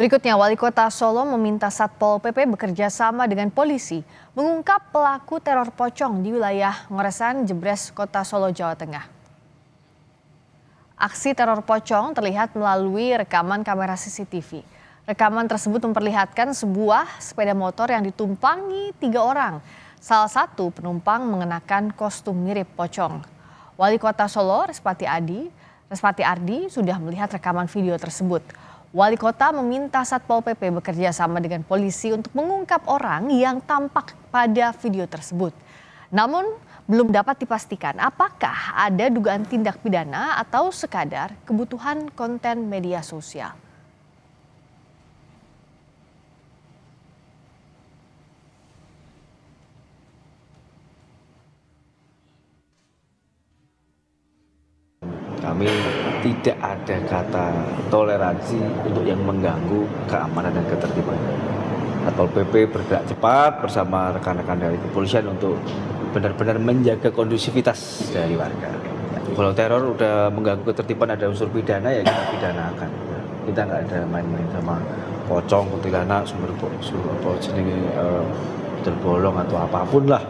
Berikutnya, Wali Kota Solo meminta Satpol PP bekerja sama dengan polisi mengungkap pelaku teror pocong di wilayah Ngoresan, Jebres, Kota Solo, Jawa Tengah. Aksi teror pocong terlihat melalui rekaman kamera CCTV. Rekaman tersebut memperlihatkan sebuah sepeda motor yang ditumpangi 3 orang. Salah satu penumpang mengenakan kostum mirip pocong. Wali Kota Solo, Respati Ardi, sudah melihat rekaman video tersebut. Wali Kota meminta Satpol PP bekerja sama dengan polisi untuk mengungkap orang yang tampak pada video tersebut. Namun, belum dapat dipastikan apakah ada dugaan tindak pidana atau sekadar kebutuhan konten media sosial. Kami tidak ada kata toleransi untuk yang mengganggu keamanan dan ketertiban. Satpol PP bergerak cepat bersama rekan-rekan dari kepolisian untuk benar-benar menjaga kondusivitas dari warga. Kalau teror udah mengganggu ketertiban, ada unsur pidana, ya kita pidanakan. Kita nggak ada main-main sama pocong, kuntilanak, sumber bolong atau apapun lah.